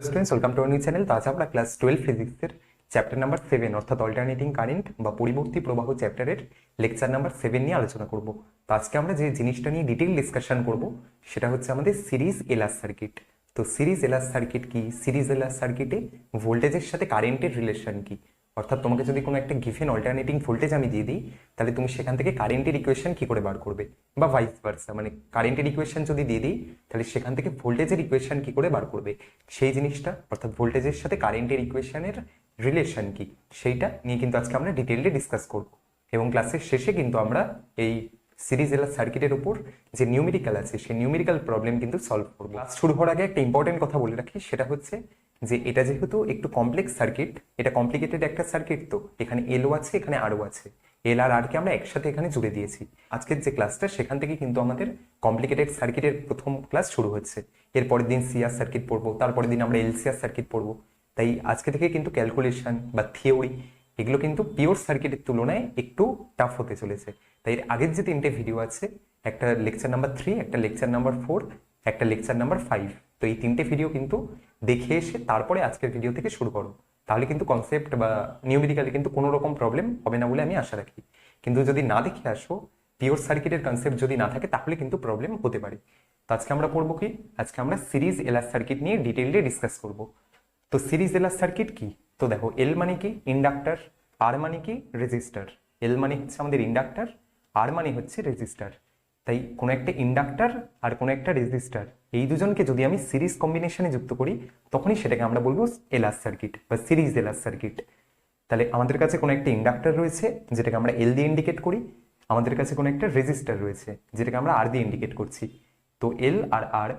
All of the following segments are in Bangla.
Students welcome to new channel. তো আজ আমরা ক্লাস 12 ফিজিক্সের চ্যাপ্টার নাম্বার 7 অর্থাৎ অল্টারনেটিং কারেন্ট বা পরিবর্তী প্রবাহ চ্যাপ্টারের লেকচার নাম্বার 7 নিয়ে আলোচনা করব। তো আজকে আমরা যে জিনিসটা নিয়ে ডিটেইল ডিসকাশন করব সেটা হচ্ছে আমাদের সিরিজ এলআর সার্কিট। তো সিরিজ এলআর সার্কিট কি, সিরিজ এলআর সার্কিটে ভোল্টেজের সাথে কারেন্টের রিলেশন কি, অর্থাৎ তোমাকে যদি কোনো একটা গিভেন অল্টারনেটিং ভোল্টেজ আমি দিয়ে দিই তাহলে তুমি সেখান থেকে কারেন্টের ইকুয়েশন কি করে বার করবে, বা ভাইস ভার্সা, মানে কারেন্টের ইকুয়েশন যদি দিয়ে দিই তাহলে সেখান থেকে ভোল্টেজের ইকুয়েশন কি করে বার করবে, সেই জিনিসটা অর্থাৎ ভোল্টেজের সাথে কারেন্টের ইকুয়েশনের রিলেশন কি সেইটা নিয়ে কিন্তু আজকে আমরা ডিটেইলে ডিসকাস করব। এবং ক্লাসের শেষে কিন্তু আমরা এই সিরিজ এলআর সার্কিটের উপর যে নিউমেরিক্যাল আছে সেই নিউমেরিক্যাল প্রবলেম কিন্তু সলভ করব। ক্লাস শুরু হওয়ার আগে একটা ইম্পর্টেন্ট কথা বলে রাখি, সেটা হচ্ছে যে এটা যেহেতু একটু কমপ্লেক্স সার্কিট, এটা কমপ্লিকেটেড একটা সার্কিট, তো এখানে এলও আছে, এখানে আরও আছে, এল আর কে আমরা একসাথে এখানে জুড়ে দিয়েছি। আজকের যে ক্লাসটা সেখান থেকে কিন্তু আমাদের কমপ্লিকেটেড সার্কিটের প্রথম ক্লাস শুরু হচ্ছে। এরপরের দিন সিআর সার্কিট পড়বো, তারপরের দিন আমরা এলসিআর সার্কিট পড়বো। তাই আজকে থেকে কিন্তু ক্যালকুলেশন বা থিওরি এগুলো কিন্তু পিওর সার্কিটের তুলনায় একটু টাফ হতে চলেছে। তাই এর আগের যে 3টে ভিডিও আছে, একটা লেকচার নাম্বার 3, একটা লেকচার নাম্বার 4, একটা লেকচার নাম্বার 5, তো এই 3টে ভিডিও কিন্তু দেখে এসে তারপরে আজকের ভিডিও থেকে শুরু করো, তাহলে কিন্তু কনসেপ্ট বা নিউমেরিক্যালি কিন্তু কোনো রকম প্রবলেম হবে না বলে আমি আশা রাখি। কিন্তু যদি না দেখে আসো, পিওর সার্কিটের কনসেপ্ট যদি না থাকে তাহলে কিন্তু প্রবলেম হতে পারে। তো আজকে আমরা পড়বো কি, আজকে আমরা সিরিজ এলআর সার্কিট নিয়ে ডিটেইলে ডিসকাস করব। তো সিরিজ এলআর সার্কিট কি, তো দেখো এল মানে কি ইন্ডাক্টর, আর মানে কি রেজিস্টার। এল মানে হচ্ছে আমাদের ইন্ডাক্টর, আর মানে হচ্ছে রেজিস্টার। তাই কোনো একটা ইন্ডাক্টর আর কোনো একটা রেজিস্টার, এই দুজনকে যদি আমি সিরিজ কম্বিনেশনে যুক্ত করি তখনই সেটাকে আমরা বলবো এলআর সার্কিট বা সিরিজ এলআর সার্কিট। তাহলে আমাদের কাছে কোনো একটা ইন্ডাক্টর রয়েছে যেটাকে আমরা এল দিয়ে ইন্ডিকেট করি, আমাদের কাছে কোনো একটা রেজিস্টার রয়েছে যেটাকে আমরা আর দিয়ে ইন্ডিকেট করছি। তো এল আর আর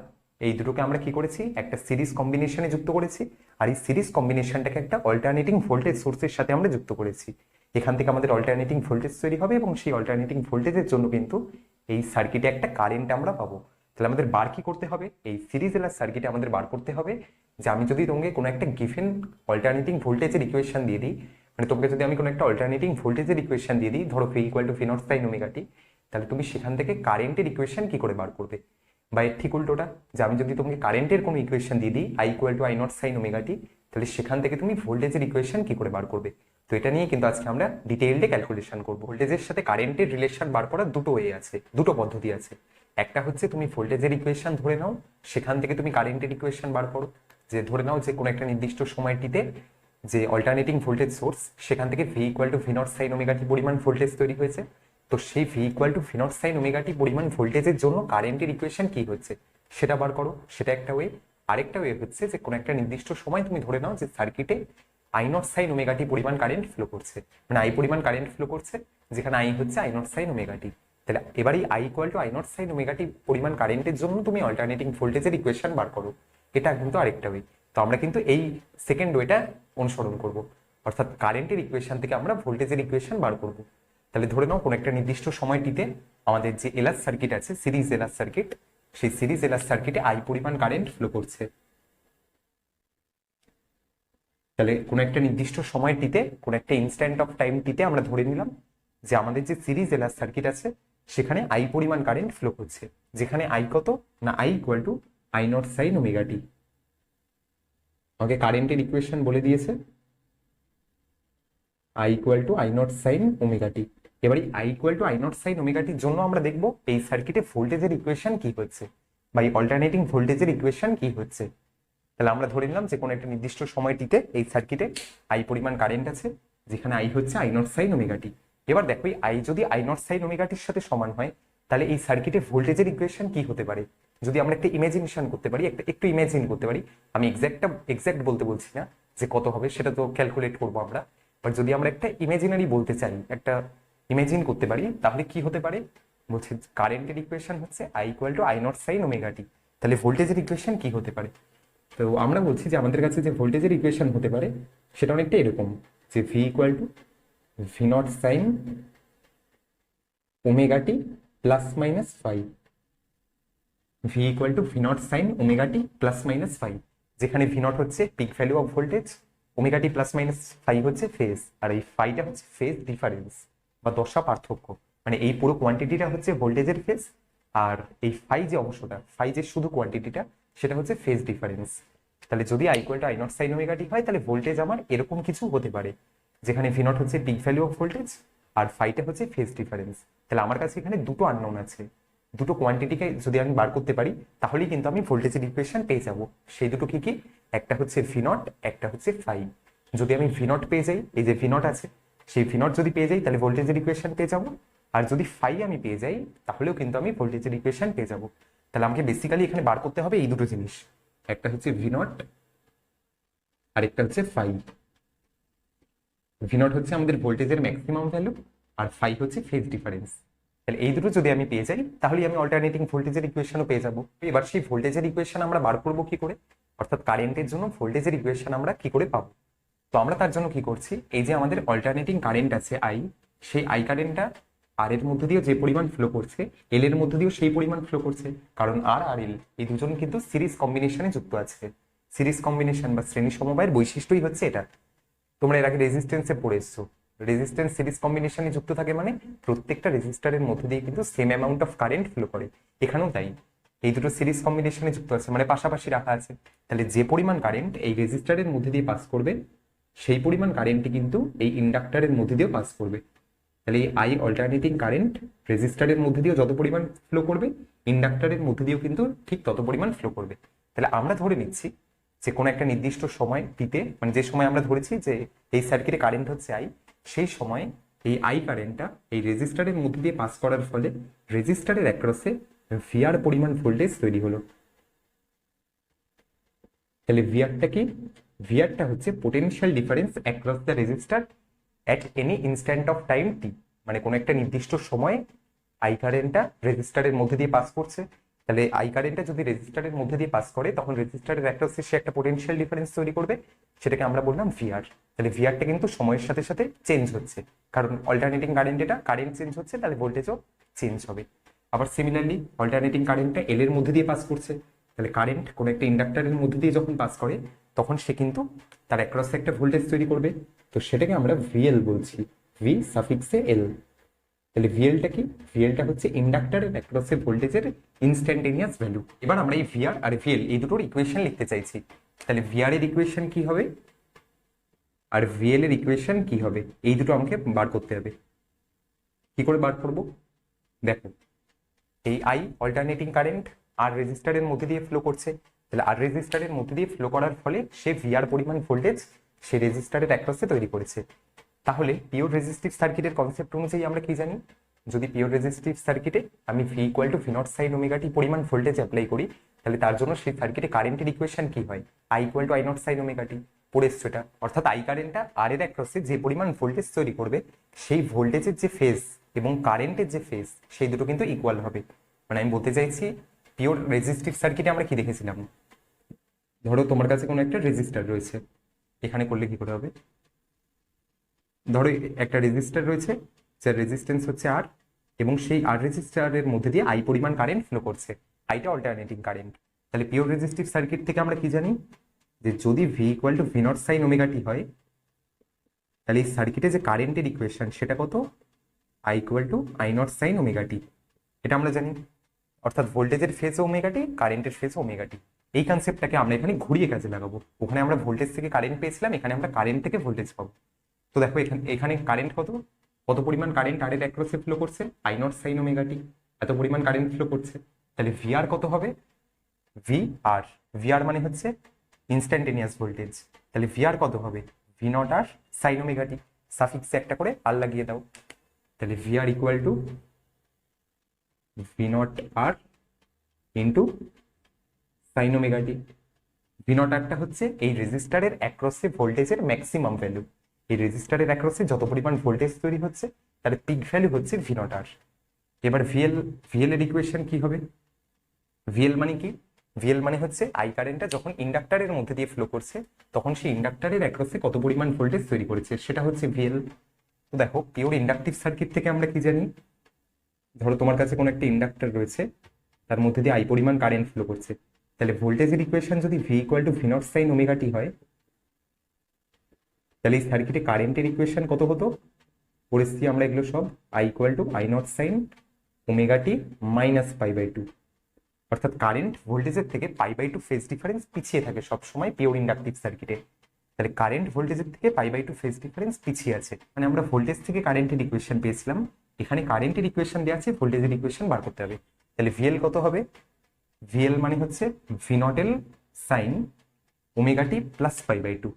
এই দুটোকে আমরা কি করেছি, একটা সিরিজ কম্বিনেশনে যুক্ত করেছি, আর এই সিরিজ কম্বিনেশনটাকে একটা অল্টারনেটিং ভোল্টেজ সোর্সের সাথে আমরা যুক্ত করেছি। এখান থেকে আমাদের অল্টারনেটিং ভোল্টেজ তৈরি হবে এবং সেই অল্টারনেটিং ভোল্টেজের জন্য কিন্তু এই সার্কিটে একটা কারেন্ট আমরা পাবো। তাহলে আমাদের বার কি করতে হবে, এই সিরিজ এলআর সার্কিটে আমাদের বার করতে হবে যে আমি যদি তোমাকে কোনো একটা গিভেন অল্টারনেটিং ভোল্টেজের ইকুয়েশন দিয়ে দিই, মানে তোমাকে যদি আমি কোনো একটা অল্টারনেটিং ভোল্টেজের ইকুয়েশন দিয়ে দিই, ধরো v equal to V naught sine omega টি, তাহলে তুমি সেখান থেকে কারেন্টের ইকুয়েশন কি করে বার করবে। বা এর ঠিক উল্টোটা, যে আমি যদি তোমাকে কারেন্টের কোনো ইকুয়েশন দিয়ে দিই i equal to I naught sine omega টি, তাহলে সেখান থেকে তুমি ভোল্টেজের ইকুয়েশন কি করে বার করবে। তো এটা নিয়ে কিন্তু আজকে আমরা ডিটেইলডে ক্যালকুলেশন করবো। ভোল্টেজের সাথে কারেন্টের রিলেশন বার করার দুটো ওয়ে আছে, দুটো পদ্ধতি আছে। একটা হচ্ছে তুমি ভোল্টেজের ইকুয়েশন ধরে নাও, সেখান থেকে তুমি কারেন্টের ইকুয়েশন বার করো। যে ধরে নাও যে কোনো একটা নির্দিষ্ট সময়টিতে যে অল্টারনেটিং ভোল্টেজ সোর্স, সেখান থেকে v equal to V naught sine omega টি পরিমাণ ভোল্টেজ তৈরি হয়েছে। তো সেই v equal to V naught sine omega টি পরিমাণ ভোল্টেজের জন্য কারেন্টের ইকুয়েশন কি হচ্ছে সেটা বার করো, সেটা একটা ওয়ে। আরেকটা ওয়ে হচ্ছে যে কোনো একটা নির্দিষ্ট সময় তুমি ধরে নাও যে সার্কিটে আই নট সাইন ওমেগা টি পরিমাণ কারেন্ট ফ্লো করছে, মানে আই পরিমাণ কারেন্ট ফ্লো করছে, যেখানে আই হচ্ছে আই নট সাইন ওমেগা টি। তাহলে এবারই i equal to I naught sine omega টি পরিমাণ কারেন্টের জন্য তুমি অল্টারনেটিং ভোল্টেজের ইকুয়েশন বার করো, এটা কিন্তু আরেকটা ওয়ে। তো আমরা কিন্তু এই সেকেন্ড ওয়েটা অনুসরণ করব, অর্থাৎ কারেন্টের ইকুয়েশন থেকে আমরা ভোল্টেজের ইকুয়েশন বার করব। তাহলে ধরে নাও কোনো একটা নির্দিষ্ট সময়টিতে আমাদের যে এলআর সার্কিট আছে, সিরিজ এলআর সার্কিট, সেই সিরিজ এলআর সার্কিটে আই পরিমাণ কারেন্ট ফ্লো করছে। তাহলে কোনো একটা নির্দিষ্ট সময়টিতে, কোনো একটা ইনস্ট্যান্ট অফ টাইমটিতে আমরা ধরে নিলাম যে আমাদের যে সিরিজ এলআর সার্কিট আছে সেখানে আই পরিমাণ কারেন্ট ফ্লো করছে, যেখানে আই কত না, i equal to I naught sine omega t. আমাকে কারেন্টের ইকুয়েশন বলে দিয়েছে i equal to I naught sine omega t. এবার i equal to I naught sine omega টির জন্য আমরা দেখব এই সার্কিটে ভোল্টেজের ইকুয়েশন কি হচ্ছে, বা এই অল্টারনেটিং ভোল্টেজের ইকুয়েশন কি হচ্ছে। তাহলে আমরা ধরে নিলাম যে কোনো একটা নির্দিষ্ট সময়টিতে এই সার্কিটে আই পরিমাণ কারেন্ট আছে, যেখানে আই হচ্ছে I naught sine omega t. এবার দেখো এই আই যদি আই নট সাইন ওমেগা টির সাথে সমান হয়, তাহলে এই সার্কিটে ভোল্টেজের ইকুয়েশন কি হতে পারে। যদি আমরা একটা ইমাজিনেশন করতে পারি, একটু ইমাজিন করতে পারি, আমি এক্সাক্ট বলতে বলছি না যে কত হবে, সেটা তো ক্যালকুলেট করবো আমরা, বাট যদি আমরা একটা ইমাজিনারি বলতে চাই, একটা ইমাজিন করতে পারি, তাহলে কি হতে পারে, বলছে কারেন্টের ইকুয়েশন হচ্ছে I equal to I naught sine omega টি। তাহলে ভোল্টেজের ইকুয়েশন কি হতে পারে। তো আমরা বলছি যে আমাদের কাছে যে ভোল্টেজের ইকুয়েশন হতে পারে সেটা অনেকটা এরকম, যে V equal to V naught sine omega T plus minus five. V equal to V naught sine omega T plus minus five, যেখানে ভি নট হচ্ছে peak value of voltage, omega t plus minus five হচ্ছে ফেজ, আর এই ফাইটা হচ্ছে ফেজ ডিফারেন্স বা দশা পার্থক্য। মানে এই পুরো কোয়ান্টিটিটা হচ্ছে ভোল্টেজের ফেজ, আর এই ফাই যে অংশটা, ফাই যে শুধু কোয়ান্টিটিটা, সেটা হচ্ছে ফেজ ডিফারেন্স। তাহলে যদি I equal to I naught sine omega T হয় তাহলে ভোল্টেজ আমার এরকম কিছু হতে পারে, যেখানে ভি নট হচ্ছে পিক ভ্যালু অফ ভোল্টেজ আর ফাইটা হচ্ছে ফেজ ডিফারেন্স। তাহলে আমার কাছে এখানে দুটো আননোন আছে, দুটো কোয়ান্টিটিকে যদি আমি বার করতে পারি তাহলেই কিন্তু আমি ভোল্টেজের ইকুয়েশন পেয়ে যাব। সেই দুটো কি কি, একটা হচ্ছে ভি নট, একটা হচ্ছে ফাই। যদি আমি ভি নট পেয়ে যাই, এই যে ভি নট আছে, সেই ভি নট যদি পেয়ে যাই তাহলে ভোল্টেজের ইকুয়েশন পেয়ে যাবো। আর যদি ফাই আমি পেয়ে যাই তাহলেও কিন্তু আমি ভোল্টেজের ইকুয়েশন পেয়ে যাবো। তাহলে আমাকে বেসিক্যালি এখানে বার করতে হবে এই দুটো জিনিস, একটা হচ্ছে ভি নট আর একটা হচ্ছে ফাই। ভি নট হচ্ছে আমাদের ভোল্টেজের ম্যাক্সিমাম ভ্যালু আর ফাই হচ্ছে ফেজ ডিফারেন্স। তাহলে এই দুটো যদি আমি পেয়ে যাই তাহলে আমি অল্টারনেটিং ভোল্টেজের ইকুয়েশনও পেয়ে যাবো। এবার সেই ভোল্টেজের ইকুয়েশন আমরা বার করবো কি করে, অর্থাৎ কারেন্টের জন্য ভোল্টেজের ইকুয়েশন আমরা কি করে পাবো। তো আমরা তার জন্য কি করছি, এই যে আমাদের অল্টারনেটিং কারেন্ট আছে আই, সেই আই কারেন্টটা আর এর মধ্যে দিয়েও যে পরিমাণ ফ্লো করছে, এল এর মধ্যে দিয়েও সেই পরিমাণ ফ্লো করছে, কারণ আর আর এল এই দুজন কিন্তু সিরিজ কম্বিনেশনে যুক্ত আছে। সিরিজ কম্বিনেশন বা শ্রেণী সমবায়ের বৈশিষ্ট্যই হচ্ছে এটা। তোমরা এর আগে রেজিস্ট্যান্সে পড়ে এসছো, রেজিস্ট্যান্স সিরিজ কম্বিনেশনে যুক্ত থাকে মানে প্রত্যেকটা রেজিস্টারের মধ্যে দিয়ে কিন্তু same amount of current flow করে। এখানেও তাই, এই দুটো সিরিজ কম্বিনেশনে যুক্ত আছে মানে পাশাপাশি রাখা আছে। তাহলে যে পরিমাণ কারেন্ট এই রেজিস্টারের মধ্যে দিয়ে পাস করবে সেই পরিমাণ কারেন্টই কিন্তু এই ইন্ডাক্টরের মধ্যে দিয়েও পাস করবে। তাহলে এই আই অল্টারনেটিং কারেন্ট রেজিস্টারের মধ্যে দিয়েও যত পরিমাণ ফ্লো করবে, ইন্ডাক্টরের মধ্যে দিয়েও কিন্তু ঠিক তত পরিমাণ ফ্লো করবে। তাহলে আমরা ধরে নিচ্ছি যে কোনো একটা নির্দিষ্ট সময় দিতে, মানে যে সময় আমরা ধরেছি যে এই সার্কিটে কারেন্ট হচ্ছে আই, সেই সময় এই আই কারেন্টটা এই রেজিস্টারের মধ্যে দিয়ে পাস করার ফলে রেজিস্টারের অ্যাক্রসে ভিআর পরিমাণ ভোল্টেজ তৈরি হলো। তাহলে ভিআরটা কি, ভিআরটা হচ্ছে potential difference across the resistor at any instant of time T. মানে কোনো একটা নির্দিষ্ট সময়ে আই কারেন্টটা রেজিস্টারের মধ্যে দিয়ে পাস করছে। তাহলে আই কারেন্টটা যদি রেজিস্টারের মধ্যে দিয়ে পাস করে তখন রেজিস্টারের অ্যাক্রসে সে একটা পোটেনশিয়াল ডিফারেন্স তৈরি করবে, সেটাকে আমরা বললাম ভিআর। তাহলে ভিআরটা কিন্তু সময়ের সাথে সাথে চেঞ্জ হচ্ছে, কারণ অল্টারনেটিং কারেন্ট, এটা কারেন্ট চেঞ্জ হচ্ছে তাহলে ভোল্টেজও চেঞ্জ হবে। আবার সিমিলারলি অল্টারনেটিং কারেন্টটা এল এর মধ্যে দিয়ে পাস করছে, তাহলে কারেন্ট কোনো একটা ইন্ডাক্টরের মধ্যে দিয়ে যখন পাস করে তখন সে কিন্তু তার অ্যাক্রসে একটা ভোল্টেজ তৈরি করবে। তো সেটাকে আমরা ভিএল বলছি, ভি সাফিক্সে এল। তাহলে ভিএলটা কি, ভিএলটা হচ্ছে ইন্ডাক্টরের অ্যাক্রসে ভোল্টেজের ইনস্ট্যান্টেনিয়াস ভ্যালু। এবার আমরা এই ভিআর আর ভিএল এই দুটোর ইকুয়েশন লিখতে চাইছি। তাহলে ভিআর এর ইকুয়েশন কি হবে আর ভিএল এর ইকুয়েশন কি হবে, এই দুটো আমাকে বার করতে হবে। কি করে বার করব, দেখো এই আই অল্টারনেটিং কারেন্ট আর রেজিস্টারের মধ্যে দিয়ে ফ্লো করছে, তাহলে আর রেজিস্টারের মধ্যে দিয়ে ফ্লো করার ফলে সে ভিআর পরিমাণ ভোল্টেজ সে রেজিস্টারের অ্যাক্রসে তৈরি করেছে। তাহলে পিওর রেজিস্টিভ সার্কিটের কনসেপ্ট অনুযায়ী আমরা কি জানি, যদি পিওর রেজিস্টিভ সার্কিটে আমি V equal to V naught sine omega টি পরিমাণ ভোল্টেজ অ্যাপ্লাই করি, তাহলে তার জন্য সেই সার্কিটে কারেন্টের ইকুয়েশন কি হয়, I equal to I naught sine omega T. পড়ে এসছো এটা, অর্থাৎ আই কারেন্টটা আর এর অ্যাক্রসে যে পরিমাণ ভোল্টেজ তৈরি করবে সেই ভোল্টেজের যে ফেজ এবং কারেন্টের যে ফেজ সেই দুটো কিন্তু ইকুয়াল হবে। মানে আমি বলতে চাইছি পিওর রেজিস্টিভ সার্কিটে আমরা কি দেখেছিলাম, ধরো তোমার কাছে কোনো একটা রেজিস্টার রয়েছে, এখানে করলে কি করে হবে, ধরো একটা রেজিস্টার রয়েছে যার রেজিস্ট্যান্স হচ্ছে আর, এবং সেই আর রেজিস্টারের মধ্যে দিয়ে আই পরিমাণ কারেন্ট ফ্লো করছে, আইটা অল্টারনেটিং কারেন্ট। তাহলে পিওর রেজিস্টিভ সার্কিট থেকে আমরা কি জানি যে যদি V equal to V naught sine omega T হয় তাহলে এই সার্কিটে যে কারেন্টের ইকুয়েশন সেটা কত, I equal to I naught sine omega T, এটা আমরা জানি। অর্থাৎ ভোল্টেজের ফেজ ওমেগা টি, কারেন্টের ফেজ ওমেগা টি। এই কনসেপ্টটাকে আমরা এখানে ঘুরিয়ে কাজে লাগাবো। ওখানে আমরা ভোল্টেজ থেকে কারেন্ট পেয়েছিলাম, এখানে আমরা কারেন্ট থেকে ভোল্টেজ পাবো। তো দেখো এখানে এখানে কারেন্ট কত, কত পরিমাণ কারেন্ট আর এর অ্যাক্রসে ফ্লো করছে, আই নট সাইন ওমেগা টি, এত পরিমাণ কারেন্ট ফ্লো করছে। তাহলে ভিআর কত হবে, ভি আর, ভিআর মানে হচ্ছে ইনস্ট্যান্টেনিয়াস ভোল্টেজ। তাহলে ভিআর কত হবে, V naught R sine omega T, সাফিক্সে একটা করে আর লাগিয়ে দাও। তাহলে VR equal to V naught R into sine omega T. V naught আরটা হচ্ছে এই রেজিস্টারের অ্যাক্রসে ভোল্টেজের ম্যাক্সিমাম ভ্যালু, এই রেজিস্টারের অ্যাক্রসে যত পরিমাণ ভোল্টেজ তৈরি হচ্ছে তার পিক ভ্যালু হচ্ছে ভি নট আর। এবার ভিএল, ভিএল এর ইকুয়েশন কি হবে, ভিএল মানে কি, ভিএল মানে হচ্ছে আই কারেন্টটা যখন ইন্ডাক্টরের মধ্যে দিয়ে ফ্লো করছে তখন সেই ইন্ডাক্টরের অ্যাক্রসে কত পরিমাণ ভোল্টেজ তৈরি করেছে সেটা হচ্ছে ভিএল। তো দেখো পিওর ইন্ডাকটিভ সার্কিট থেকে আমরা কি জানি, ধরো তোমার কাছে কোনো একটা ইন্ডাক্টর রয়েছে তার মধ্যে দিয়ে আই পরিমাণ কারেন্ট ফ্লো করছে, তাহলে ভোল্টেজের ইকুয়েশন যদি V equal to V naught sine omega T হয় তাহলে এই সার্কিটে কারেন্টের ইকুয়েশন কত হতো, পরিস্থিতি আমরা এগুলো সব, I equal to I naught sine omega T minus pi by two. অর্থাৎ কারেন্ট ভোল্টেজের থেকে π/2 ফেজ ডিফারেন্স পিছিয়ে থাকে সবসময় পিওর ইন্ডাকটিভ সার্কিটে। তাহলে কারেন্ট ভোল্টেজের থেকে π/2 ফেজ ডিফারেন্স পিছিয়ে আছে, মানে আমরা ভোল্টেজ থেকে কারেন্টের ইকুয়েশন পেয়েছিলাম, এখানে কারেন্টের ইকুয়েশন দেওয়া আছে, ভোল্টেজের ইকুয়েশন বার করতে হবে। তাহলে ভিএল কত হবে? ভিএল মানে হচ্ছে V naught L sine omega টি প্লাস π/2।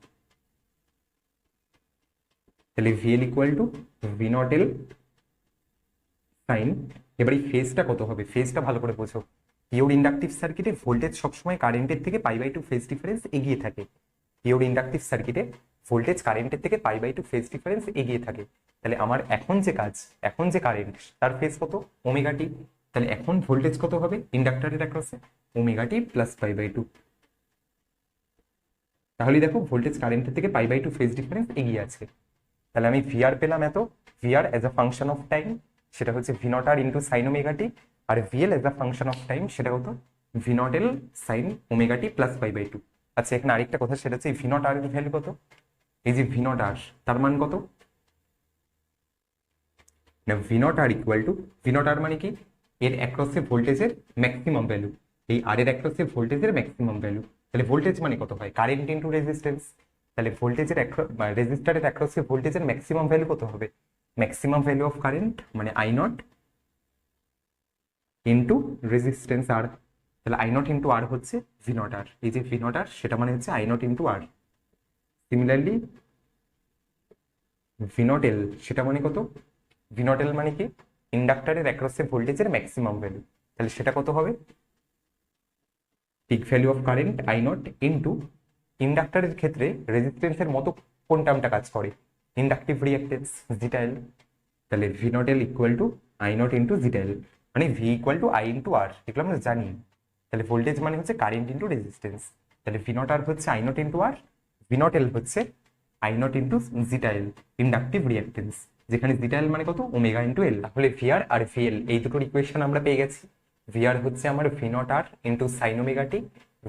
তাহলে VL equal to V naught L sine, এবার এই ফেজটা কত হবে? ফেজটা ভালো করে বোঝো। পিওর ইন্ডাকটিভ সার্কিটে ভোল্টেজ সবসময় কারেন্টের থেকে π/2 ফেজ ডিফারেন্স এগিয়ে থাকে। পিওর ইন্ডাকটিভ সার্কিটে ভোল্টেজ কারেন্টের থেকে π/2 ফেজ ডিফারেন্স এগিয়ে থাকে। তাহলে আমার এখন যে কাজ, এখন যে কারেন্ট তার ফেজ কত? Omega t. তাহলে এখন ভোল্টেজ কত হবে ইন্ডাক্টরের অ্যাক্রসে? Omega t plus π/2। তাহলে দেখো ভোল্টেজ কারেন্টের থেকে π/2 ফেজ ডিফারেন্স এগিয়ে আছে। তাহলে আমি ভিআর পেলাম এত, VR as a function of time সেটা হচ্ছে V naught R into sine omega T, আর VL as a function of time সেটা কত? V naught L sine omega টি প্লাস π/2। আচ্ছা এখানে আরেকটা কথা, সেটা হচ্ছে ভি নট আর এর ভ্যালু কত? এই যে ভি নট আর, তার মান কত? না V naught R equal to, V naught R মানে কি? এর অ্যাক্রসে ভোল্টেজের ম্যাক্সিমাম ভ্যালু, এই আর এর অ্যাক্রসে ভোল্টেজের ম্যাক্সিমাম ভ্যালু। তাহলে ভোল্টেজ মানে কত হয়? Current into resistance. তাহলে ভোল্টেজের রেজিস্টারের অ্যাক্রসে ভোল্টেজের ম্যাক্সিমাম ভ্যালু কত হবে? ম্যাক্সিমাম ভ্যালু অফ কারেন্ট মানে আই নট ইন্টু রেজিস্ট্যান্স আর। তাহলে আই নট ইন্টু আর হচ্ছে ভি নট আর, এই যে ভি নট আর সেটা মানে হচ্ছে I naught into R. Similarly V naught L সেটা মানে কত? ভি নট এল মানে কি? ইন্ডাক্টরের অ্যাক্রসে ভোল্টেজের ম্যাক্সিমাম ভ্যালু। তাহলে সেটা কত হবে? Peak value of current I naught into, ইন্ডাক্টরের ক্ষেত্রে রেজিস্ট্যান্সের মতো কোন টার্মটা কাজ করে? Inductive reactance zeta L. তাহলে V naught L equal to I naught into zeta L, মানে V equal to I into R, এগুলো আমরা জানি। তাহলে ভোল্টেজ মানে হচ্ছে কারেন্ট ইন্টু রেজিস্ট্যান্স। তাহলে ভি নট আর হচ্ছে I naught into R, V naught L হচ্ছে I naught into zeta L, inductive reactance, যেখানে জিটা এল মানে কত? Omega into L. তাহলে ভিআর আর ভিএল এই দুটোর ইকুয়েশন আমরা পেয়ে গেছি। ভিআর হচ্ছে আমার V naught R into sine omega T,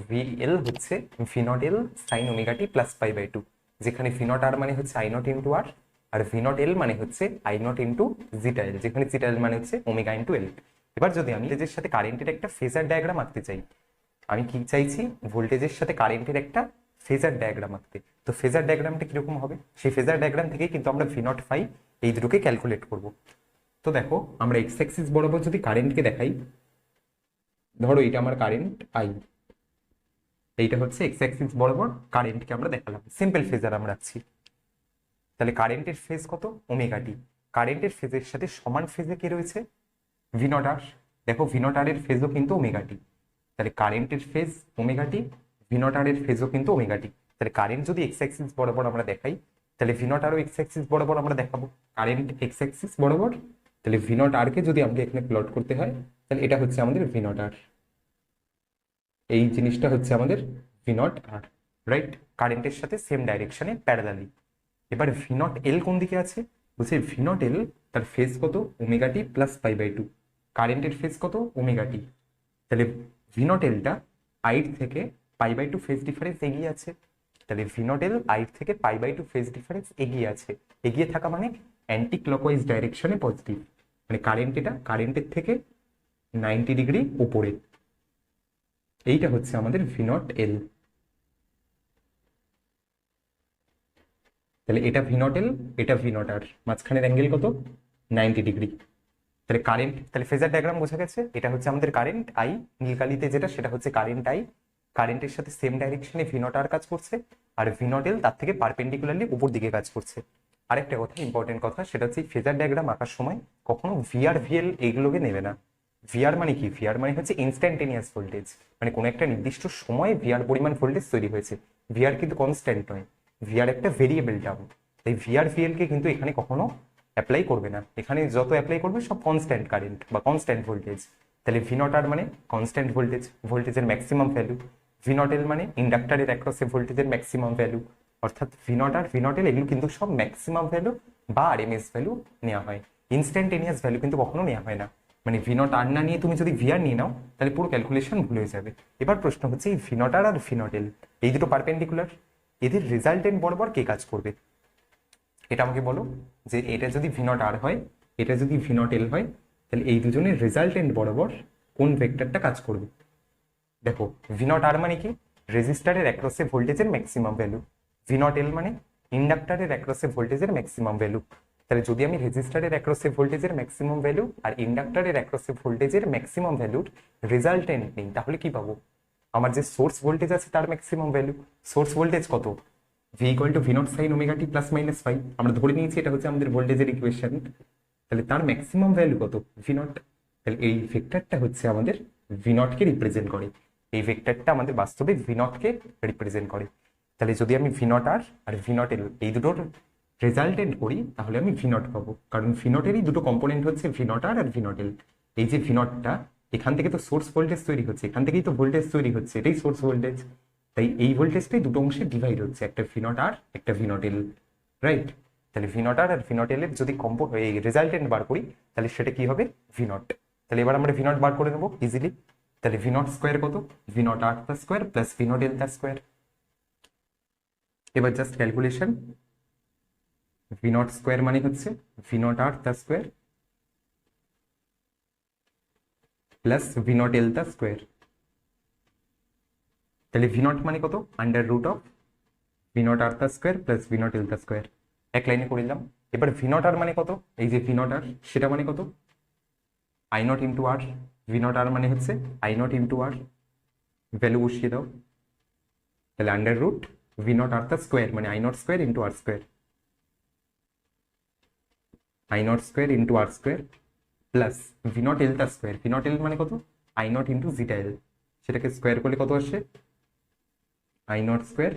VL হচ্ছে V naught L sine omega টি প্লাস π/2, যেখানে ভি নট আর মানে হচ্ছে আই নট ইন্টু আর, আর ভি নট এল মানে হচ্ছে I naught into zeta L, যেখানে জিটা এল মানে হচ্ছে ওমেগা ইন্টু এল। এবার যদি আমি ভোল্টেজের সাথে কারেন্টের একটা ফেজার ডায়াগ্রাম আঁকতে চাই, আমি কি চাইছি? ভোল্টেজের সাথে কারেন্টের একটা ফেজার ডায়াগ্রাম আঁকতে। তো ফেজার ডায়াগ্রামটা কিরকম হবে? সেই ফেজার ডায়াগ্রাম থেকে কিন্তু আমরা ভি নট ফাই এই দুটোকে ক্যালকুলেট করব। তো দেখো আমরা এক্স অ্যাক্সিস বরাবর যদি কারেন্টকে দেখাই, ধরো এটা আমার কারেন্ট আই, এইটা হচ্ছে এক্স অ্যাক্সিস বরাবর কারেন্টকে আমরা দেখালাম, সিম্পল ফেজার আমরা রাখছি। তাহলে কারেন্টের ফেজ কত? Omega t. কারেন্টের ফেজের সাথে সমান ফেজে কে রয়েছে? ভি নট আর। দেখো ভি নট আর এর ফেজও কিন্তু ওমেগা টি। তাহলে কারেন্টের phase omega T, V naught R এর ফেজও কিন্তু ওমেগা টি। তাহলে কারেন্ট যদি এক্স অ্যাক্সিস বরাবর আমরা দেখাই, তাহলে ভি নট আরও এক্স অ্যাক্সিস বরাবর আমরা দেখাবো, কারেন্ট এক্স অ্যাক্সিস বরাবর। তাহলে ভি নট আর কে যদি আমাকে এখানে প্লট করতে হয়, তাহলে এটা হচ্ছে আমাদের ভি নট আর, এই জিনিসটা হচ্ছে আমাদের ভি নট আর, রাইট? কারেন্টের সাথে সেম ডাইরেকশনে প্যারালালি। এবার ভি নট এল কোন দিকে আছে? বলছে ভি নট এল তার ফেজ কত? Omega t plus π/2। কারেন্টের ফেজ কত? Omega t. তাহলে ভি নট এলটা আইট থেকে π/2 ফেজ ডিফারেন্স এগিয়ে আছে। তাহলে ভি নট এল আইট থেকে π/2 ফেজ ডিফারেন্স এগিয়ে আছে। এগিয়ে থাকা মানে অ্যান্টি ক্লকওয়াইজ ডাইরেকশনে পজিটিভ, মানে কারেন্ট এটা কারেন্টের থেকে 90 ডিগ্রি উপরে। এইটা হচ্ছে আমাদের ভি নট এল। তাহলে এটা ভি নট এল, এটা ভি নট আর, মাঝখানের অ্যাঙ্গেল কত? 90 ডিগ্রি। তাহলে কারেন্ট, তাহলে ফেজার ডায়াগ্রাম বোঝা গেছে। এটা হচ্ছে আমাদের কারেন্ট আই, নীলকালিতে যেটা সেটা হচ্ছে কারেন্ট আই, কারেন্টের সাথে সেম ডাইরেকশনে ভি নট আর কাজ করছে, আর ভি নট এল তার থেকে পারপেন্ডিকুলারলি উপর দিকে কাজ করছে। আরেকটা কথা, ইম্পর্টেন্ট কথা, সেটা হচ্ছে ফেজার ডায়াগ্রাম আঁকার সময় কখনো ভিআর ভিএল এইগুলোকে নেবে না। ভিআর মানে কি? ভিআর মানে হচ্ছে ইনস্ট্যান্টেনিয়াস ভোল্টেজ, মানে কোনো একটা নির্দিষ্ট সময়ে ভিআর পরিমাণ ভোল্টেজ তৈরি হয়েছে। ভিআর কিন্তু কনস্ট্যান্ট নয়, ভিআর একটা ভেরিয়েবল টার্ম। তাই ভিআর ভিএল কে কিন্তু এখানে কখনো অ্যাপ্লাই করবে না। এখানে যত অ্যাপ্লাই করবে সব কনস্ট্যান্ট কারেন্ট বা কনস্ট্যান্ট ভোল্টেজ। তাহলে ভি নট আর মানে কনস্ট্যান্ট ভোল্টেজ, ভোল্টেজের maximum value. V naught L মানে ইন্ডাক্টরের অ্যাক্রসে ভোল্টেজের ম্যাক্সিমাম ভ্যালু। অর্থাৎ V naught R V naught L এগুলো কিন্তু সব ম্যাক্সিমাম ভ্যালু বা আরএমএস ভ্যালু নেওয়া হয়, ইনস্ট্যান্টেনিয়াস ভ্যালু কিন্তু কখনো নেওয়া হয় না। মানে ভি নট আর না নিয়ে তুমি যদি ভিআর নিয়ে নাও, তাহলে পুরো ক্যালকুলেশন ভুল হয়ে যাবে। এবার প্রশ্ন হচ্ছে এই ভি নট আর আর ভি নট এল এই দুটো পারপেন্ডিকুলার, এদের রেজাল্টেন্ট বরাবর কে কাজ করবে? এটা আমাকে বলো, যে এটা যদি ভি নট আর হয়, এটা যদি ভি নট এল হয়, তাহলে এই দুজনের রেজাল্টেন্ট বরাবর কোন ভেক্টরটা কাজ করবে? দেখো ভি নট আর মানে কি, রেজিস্টারের অ্যাক্রসে ভোল্টেজের maximum value. V naught L মানে ইন্ডাক্টরের অ্যাক্রসে ভোল্টেজের ম্যাক্সিমাম ভ্যালু। তাহলে যদি আমি রেজিস্টারের অ্যাক্রসে ভোল্টেজের ম্যাক্সিমাম ভ্যালু আর ইন্ডাক্টরের অ্যাক্রসে ভোল্টেজের ম্যাক্সিমাম ভ্যালুর রেজাল্টেন্ট নিই, তাহলে কি পাবো? আমার যে সোর্স ভোল্টেজ আছে তার ম্যাক্সিমাম ভ্যালু। সোর্স ভোল্টেজ কত? V equal to V naught sine omega T plus minus phi. আমরা ধরে নিয়েছি এটা হচ্ছে আমাদের ভোল্টেজের ইকুয়েশন। তাহলে তার ম্যাক্সিমাম ভ্যালু কত? V not. তাহলে এই ভেক্টরটা হচ্ছে আমাদের ভি নটকে রিপ্রেজেন্ট করে। এই ভেক্টরটা আমাদের বাস্তবে ভি নটকে রিপ্রেজেন্ট করে। তাহলে যদি আমি V naught R V naught L এই দুটোর রেজাল্টেন্ট করি, তাহলে আমি ভি নট পাবো। কারণ ভি নটেরই দুটো কম্পোনেন্ট হচ্ছে V naught R V naught L. এই যে ভি নটটা, এখান থেকে তো সোর্স ভোল্টেজ তৈরি হচ্ছে, এখান থেকেই তো ভোল্টেজ তৈরি হচ্ছে, এটাই সোর্স ভোল্টেজ। তাই এই ভোল্টেজটাই দুটো অংশে ডিভাইড হচ্ছে, একটা ভি নট আর একটা ভি নট এল, রাইট? তাহলে V naught R V naught L এর যদি এই রেজাল্টেন্ট বার করি, তাহলে সেটা কি হবে? V not. তাহলে এবার আমরা ভি নট বার করে নেবো ইজিলি। তাহলে ভি নট স্কোয়ার কত? ভি নট আর তার square plus V naught L তার স্কোয়ার। এবার just calculation. V naught square মানে হচ্ছে ভি নট আর তার square plus V naught L তার স্কোয়ার। তাহলে ভি নট মানে কত? Under root of V naught R তার square plus V naught L তার স্কোয়ার। এক লাইনে করে দিলাম। এবার ভি নট আর মানে কত? এই যে ভি নট আর, সেটা মানে কত? I naught into R. V naught R মানে হচ্ছে I naught into R. Value বসিয়ে দাও। তাহলে under root V naught R তার স্কোয়ার মানে I naught square into R square. I naught square into R square plus V naught L তার স্কোয়ার। ভি নট এল মানে কত? I naught into zeta L. সেটাকে স্কোয়ার করলে কত আসে? I naught square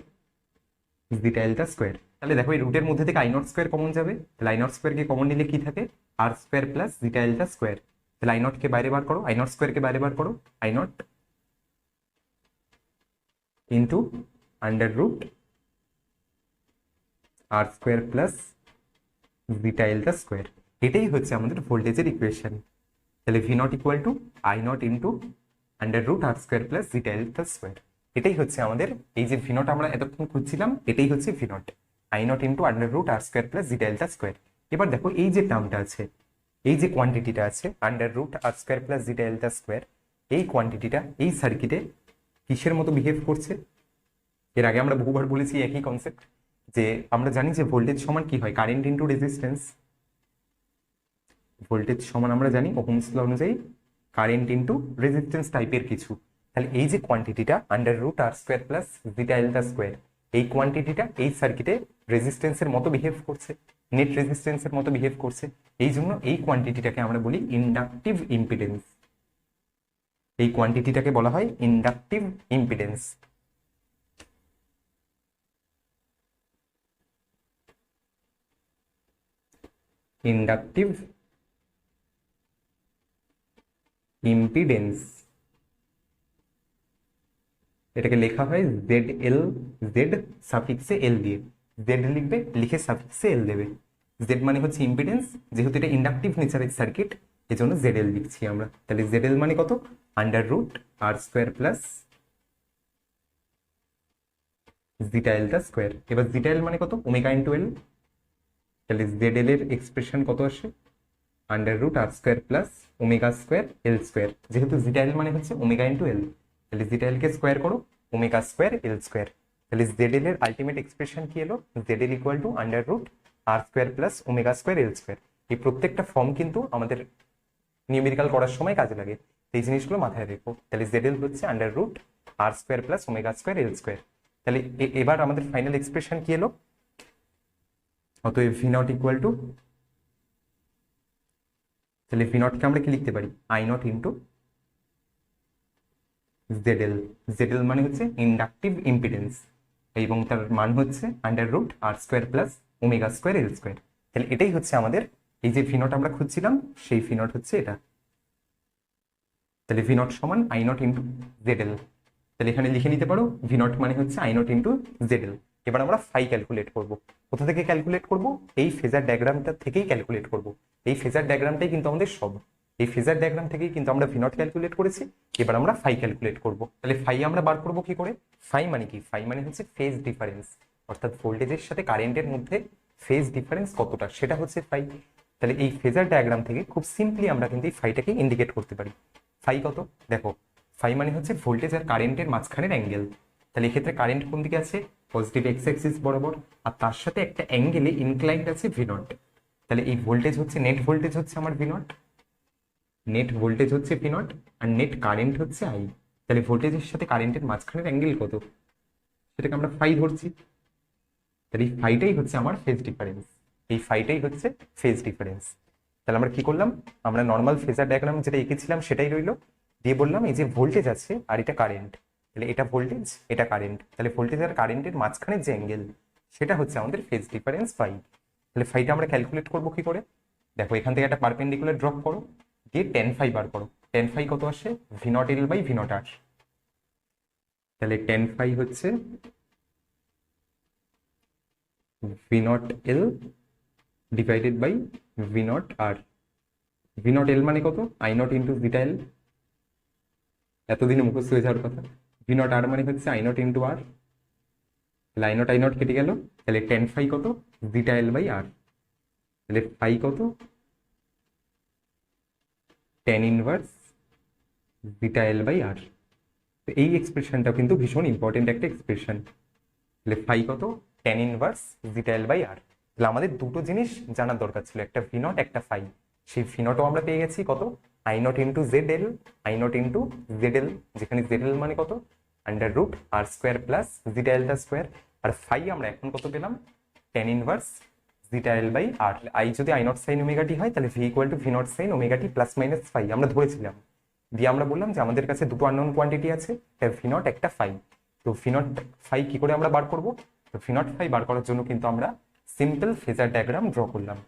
zeta L তার স্কোয়ার। তাহলে দেখো এই রুটের মধ্যে থেকে আই নট স্কোয়ার কমন যাবে। তাহলে আই নট স্কোয়ারকে কমন নিলে কি থাকে? আর স্কোয়ার প্লাস জিটা এল তার স্কোয়ার। তাহলে আই নটকে বাইরে বার করো, আই নট স্কোয়ারকে বাইরে বার করো। I naught into under root R square plus zeta L তার স্কোয়ার। এটাই হচ্ছে আমাদের ভোল্টেজের ইকুয়েশন। তাহলে V naught equal to I naught into under root R square plus zeta L তার স্কোয়ার। এটাই হচ্ছে আমাদের এই যে ভি নট আমরা এতক্ষণ খুঁজছিলাম, এটাই হচ্ছে V naught. I naught into under root R square plus zeta L তার স্কোয়ার। এবার দেখো এই যে টার্মটা আছে, এই যে কোয়ান্টিটিটা আছে under root R square plus zeta L তার স্কোয়ার, এই কোয়ান্টিটিটা এই সার্কিটে কিসের মতো বিহেভ করছে? এর আগে আমরা বহুবার বলেছি একই কনসেপ্ট, যে আমরা জানি যে ভোল্টেজ সমান কি হয়? Current into resistance. ভোল্টেজ সমান আমরা জানি ওহমস ল অনুযায়ী কারেন্ট ইন্টু রেজিস্ট্যান্স টাইপের কিছু। তাহলে এই যে কোয়ান্টিটিটা under root R square plus zeta L তার স্কোয়ার, এই কোয়ান্টিটিটা এই সার্কিটে রেজিস্ট্যান্সের মতো বিহেভ করছে, নেট রেজিস্ট্যান্সের মতো বিহেভ করছে। এই জন্য এই কোয়ান্টিটিটাকে আমরা বলি ইন্ডাকটিভ ইম্পিডেন্স। এই কোয়ান্টিটিটাকে বলা হয় ইন্ডাকটিভ ইম্পিডেন্স। ইন্ডাকটিভ ইম্পিডেন্স, এটাকে লেখা হয় জেড এল, জেড সাফিক্সে এল দিয়ে। জেড লিখবে, লিখে সাফিক্সে এল দেবে। জেড মানে হচ্ছে ইম্পিডেন্স, যেহেতু এটা ইন্ডাকটিভ নেচারের সার্কিট এজন্য জেড এল লিখছি আমরা। তাহলে জেড এল মানে কত? Under root R square plus zeta L টা স্কোয়ার। এবার জিটা এল মানে কত? Omega into L. তাহলে জেড এল এর এক্সপ্রেশন কত আসে? Under root R square plus omega square L square. যেহেতু জিটা এল মানে হচ্ছে ওমেগা ইন্টু এল, তাহলে জিটা এল কে স্কোয়ার করো, ওমেগা স্কোয়ার এল স্কোয়ার। তাহলে জেড এল এর আলটিমেট এক্সপ্রেশন কি এলো? Z L equal to under root R square plus omega square L square. এই প্রত্যেকটা ফর্ম কিন্তু আমাদের নিউমেরিক্যাল করার সময় কাজে লাগে, এই জিনিসগুলো মাথায় রেখো। তাহলে জেড এল হচ্ছে under root R square plus omega square L square. তাহলে এবার আমাদের ফাইনাল এক্সপ্রেশন কি এলো? অতএব ভি নট ইকুয়াল টু, তাহলে ভি নটকে আমরা কি লিখতে পারি? I naught into Z L. Z L মানে হচ্ছে ইন্ডাকটিভ ইম্পিডেন্স এবং তার মান হচ্ছে under root R square plus omega square L square. তাহলে এটাই হচ্ছে আমাদের এই যে ভি নট আমরা খুঁজছিলাম, সেই ভি নট হচ্ছে এটা। তাহলে ভি নট সমান আই নট ইন্টু জেড এল। তাহলে এখানে লিখে নিতে পারো ভি নট মানে হচ্ছে আই নট ইন্টু জেড এল। এবার আমরা ফাই ক্যালকুলেট করব। কোথা থেকে ক্যালকুলেট করব? এই ফেজার ডায়াগ্রামটা থেকেই ক্যালকুলেট করব। এই ফেজার ডায়াগ্রামটাই কিন্তু আমাদের সব। এই ফেজার ডায়াগ্রাম থেকেই কিন্তু আমরা ভি নট ক্যালকুলেট করেছি। এবার আমরা ফাই ক্যালকুলেট করব। তাহলে ফাই আমরা বার করব কি করে? ফাই মানে কি? ফাই মানে হচ্ছে ফেজ ডিফারেন্স, অর্থাৎ ভোল্টেজের সাথে কারেন্টের মধ্যে ফেজ ডিফারেন্স কতটা, সেটা হচ্ছে ফাই। তাহলে এই ফেজার ডায়াগ্রাম থেকে খুব সিম্পলি আমরা কিন্তু এই ফাইটাকে ইন্ডিকেট করতে পারি। ফাই কত? দেখো ফাই মানে হচ্ছে ভোল্টেজ আর কারেন্টের মাঝখানের অ্যাঙ্গেল। তাহলে এক্ষেত্রে কারেন্ট কোন দিকে আছে, পজিটিভ এক্স অ্যাক্সিস বরাবর, আর তার সাথে একটা অ্যাঙ্গেলে ইনক্লাইন্ড আছে ভি নট। তাহলে এই ভোল্টেজ হচ্ছে, নেট ভোল্টেজ হচ্ছে আমার ভি নট, নেট ভোল্টেজ হচ্ছে ভি নট, আর নেট কারেন্ট হচ্ছে আই। তাহলে ভোল্টেজের সাথে কারেন্টের মাঝখানের অ্যাঙ্গেল কত, সেটাকে আমরা ফাই ধরছি। তাহলে এই ফাইটাই হচ্ছে আমার ফেজ ডিফারেন্স, এই ফাইটাই হচ্ছে ফেজ ডিফারেন্স। তাহলে আমরা কি করলাম, আমরা নর্মাল ফেজার ডায়াগ্রাম যেটা এঁকেছিলাম সেটাই রইলো, দিয়ে বললাম এই যে ভোল্টেজ আছে আর এটা কারেন্ট, তাহলে এটা ভোল্টেজ এটা কারেন্ট, তাহলে ভোল্টেজ আর কারেন্টের মাঝখানে যে অ্যাঙ্গেল সেটা হচ্ছে আমাদের ফেজ ডিফারেন্স ফাই। তাহলে ফাইটা আমরা ক্যালকুলেট করবো কি করে, দেখো এখান থেকে একটা পারপেন্ডিকুলার ড্রপ করো, দিয়ে টেন ফাই বার করো। টেন ফাই কত আসে, V naught L by V naught R. তাহলে টেন ফাই হচ্ছে V naught L divided by V naught R. V naught L মানে কত, I naught into zeta L, এতদিনে মুখস্থ হয়ে যাওয়ার কথা। ভি নট আর মানে হচ্ছে আই নট ইন্টু আর, তাহলে আই নট কেটে গেল। তাহলে টেন ফাই কত, জিটা এল বাই আর। তাহলে ফাই কত, tan inverse zeta L by আর। তো এই এক্সপ্রেশনটা কিন্তু ভীষণ ইম্পর্টেন্ট একটা এক্সপ্রেশন। তাহলে ফাই কত, tan inverse zeta L by R. তাহলে আমাদের দুটো জিনিস জানার দরকার ছিল, একটা ভি নট একটা ফাই। সেই ভি নটও আমরা পেয়ে গেছি কত, I naught into Z L, I naught into Z L, যেখানে জেড এল মানে কত, under root R square plus zeta এলটা স্কোয়ার। আর ফাই আমরা এখন কত পেলাম, tan inverse zeta L by R. I যদি I naught sine omega T হয় তাহলে V equal to V naught sine omega T plus minus phi আমরা ধরেছিলাম। দিয়ে আমরা বললাম যে আমাদের কাছে দুটো আননোন কোয়ান্টিটি আছে, একটা ভি নট একটা ফাই। তো ভি নট ফাই কি করে আমরা বার করব, তো ভি নট ফাই বার করার জন্য কিন্তু আমরা সিম্পল ফেজার ডায়াগ্রাম ড্র করলাম।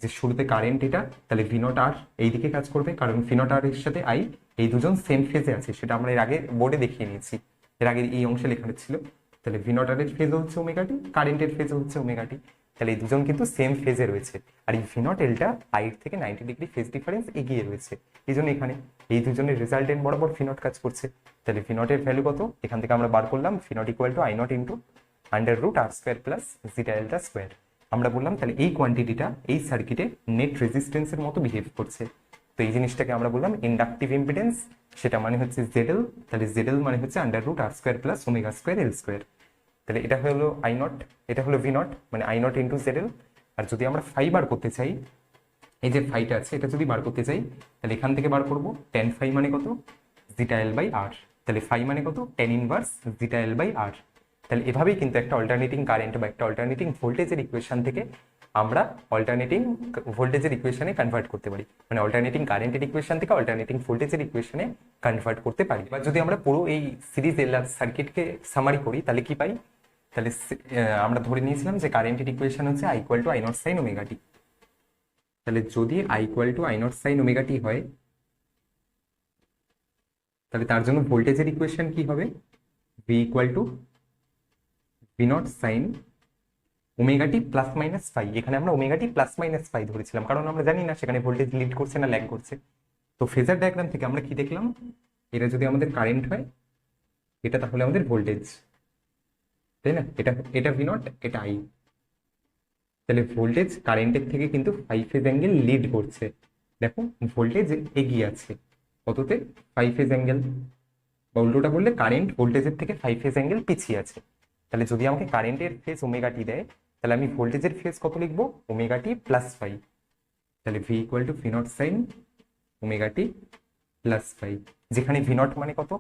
যে শুরুতে কারেন্ট এটা, তাহলে ভি নট আর এইদিকে কাজ করবে, কারণ ভি নট আর এর সাথে আই এই দুজন সেম ফেজে আছে, সেটা আমরা এর আগে বোর্ডে দেখিয়ে নিয়েছি, এর আগে এই অংশে লেখানো ছিল। তাহলে ভি নট আর এর ফেজ হচ্ছে ওমেগা টি, কারেন্টের ফেজ হচ্ছে ওমেগা টি, তাহলে এই দুজন কিন্তু সেম ফেজে রয়েছে। আর এই ভি নট এলটা আই এর থেকে 90 ডিগ্রি ফেজ ডিফারেন্স এগিয়ে রয়েছে, এই জন্য এখানে এই দুজনের রেজাল্টেন্ট বরাবর ভি নট কাজ করছে। তাহলে ভি নটের ভ্যালু কত, এখান থেকে আমরা বার করলাম V naught equal to I naught into under root R square plus zeta এলটা স্কোয়ার। আমরা বললাম তাহলে এই কোয়ান্টিটিটা এই সার্কিটে নেট রেজিস্ট্যান্সের মতো বিহেভ করছে। তো এই জিনিসটাকে আমরা বললাম ইন্ডাকটিভ ইম্পিডেন্স, সেটা মানে হচ্ছে জেডএল। তাহলে জেডএল মানে হচ্ছে under root R square plus omega square L square. তাহলে এটা হলো আই নট, এটা হলো ভি নট, মানে আই নট ইন্টু জেডএল। আর যদি আমরা ফাই বার করতে চাই, এই যে ফাইটা আছে এটা যদি বার করতে চাই, তাহলে এখান থেকে বার করবো টেন ফাই মানে কত, জিটা এল বাই আর। তাহলে ফাই মানে কত, tan inverse zeta L by R. তাহলে এভাবেই কিন্তু একটা অল্টারনেটিং কারেন্ট বা একটা অল্টারনেটিং ভোল্টেজের ইকুয়েশন থেকে আমরা অল্টারনেটিং ভোল্টেজের ইকুয়েশনে কনভার্ট করতে পারি, মানে অল্টারনেটিং কারেন্টের ইকুয়েশন থেকে অল্টারনেটিং ভোল্টেজের ইকুয়েশনে কনভার্ট করতে পারি। এবার যদি আমরা পুরো এই সিরিজ এলআর সার্কিটকে সামারি করি তাহলে কি পাই, তাহলে আমরা ধরে নিয়েছিলাম যে কারেন্টের ইকুয়েশন হচ্ছে I equal to I naught sine omega টি। তাহলে যদি I equal to I naught sine omega T হয়, তাহলে তার জন্য ভোল্টেজের ইকুয়েশন কি হবে, V equal to V naught sine omega T plus minus phi. এখানে আমরা ওমেগা টি প্লাস মাইনাস ফাই ধরেছিলাম, কারণ আমরা জানি না সেখানে ভোল্টেজ লিড করছে না ল্যাগ করছে। তো ফেজার ডায়াগ্রাম থেকে আমরা কি দেখলাম, এটা যদি আমাদের কারেন্ট হয়, এটা তাহলে আমাদের ভোল্টেজ, তাই না, এটা এটা ভি নট এটা আই। তাহলে ভোল্টেজ কারেন্টের থেকে কিন্তু 5 ফেজ অ্যাঙ্গেল লিড করছে। দেখো ভোল্টেজ এগিয়ে আছে কততে, 5 ফেজ অ্যাঙ্গেল, বা উল্টোটা বললে কারেন্ট ভোল্টেজের থেকে 5 ফেজ অ্যাঙ্গেল পিছিয়ে আছে। তাহলে যদি আমাকে কারেন্টের ফেজ ওমেগা টি দেয়, তাহলে আমি ভোল্টেজের ফেজ কত লিখবো, ওমেগা টি প্লাস ফাই। তাহলে V equal to V naught sine omega T plus phi, যেখানে ভি নট মানে কত,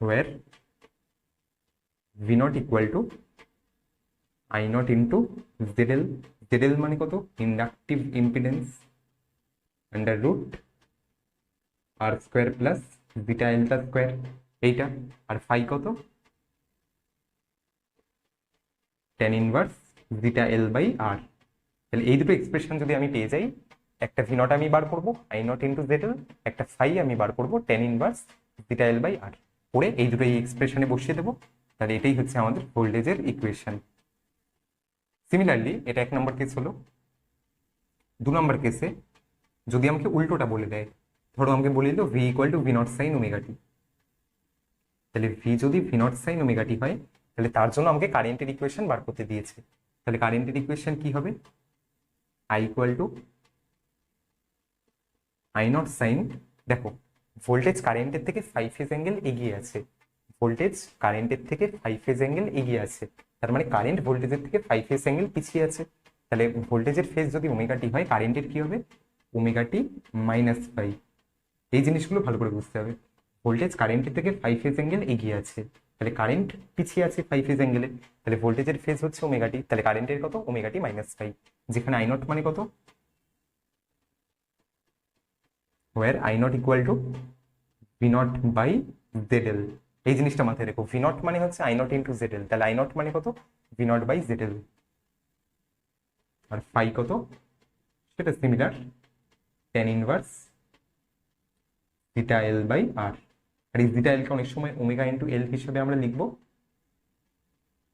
where V naught equal to I naught into ZL. ZL মানে কত, inductive impedance under root R square plus beta এলটা স্কোয়ার, এইটা। আর ফাই কত, tan inverse beta L by R. তাহলে এই দুটো এক্সপ্রেশন যদি আমি পেয়ে যাই, একটা ভি নট আমি বার করবো আই নট ইন্টু জেডএল, একটা ফাই আমি বার করবো tan inverse beta L by R, করে এই দুটো এই এক্সপ্রেশনে বসিয়ে দেবো। তাহলে এটাই হচ্ছে আমাদের ভোল্টেজের ইকুয়েশন। সিমিলারলি এটা এক নম্বর কেস হলো। 2 নম্বর কেসে যদি আমাকে উল্টোটা বলে দেয়, ধরো আমাকে বলে দিল V equal to V naught sine omega টি, তাহলে ভি যদি V naught sine omega T হয়, তাহলে তার জন্য আমাকে কারেন্টের ইকুয়েশন বার করতে দিয়েছে। তাহলে কারেন্টের ইকুয়েশন কি হবে, I equal to I naught sine, দেখো ভোল্টেজ কারেন্টের থেকে 5 ফেজ অ্যাঙ্গেল এগিয়ে আছে। ভোল্টেজ কারেন্টের থেকে 5 ফেজ অ্যাঙ্গেল এগিয়ে আছে, তার মানে কারেন্ট ভোল্টেজের থেকে 5 ফেজ অ্যাঙ্গেল পিছিয়ে আছে। তাহলে ভোল্টেজের ফেজ যদি ওমেগা টি হয়, কারেন্টের কি হবে? ওমেগা টি মাইনাস পাই। এই জিনিসগুলো ভালো করে বুঝতে হবে। ভোল্টেজ কারেন্টের থেকে 5 ফেজ অ্যাঙ্গেল এগিয়ে আছে, তাহলে কারেন্ট পিছিয়ে আছে 5 ফেজ অ্যাঙ্গেলে, তাহলে ভোল্টেজের ফেজ হচ্ছে ওমেগা টি, তাহলে কারেন্টের কত? ওমেগা টি মাইনাস পাই, যেখানে আই নট মানে কত? where I naught equal to V naught by ZL। এই জিনিসটা মাথায় রেখো, V naught মানে হচ্ছে I naught into ZL, তাহলে I naught মানে কত? V naught by ZL। আর ফাই কত? সেটা similar, tan inverse zeta L by R. আর এই জিটা এলকে অনেক সময় ওমেগা ইন্টু এল হিসেবে আমরা লিখবো,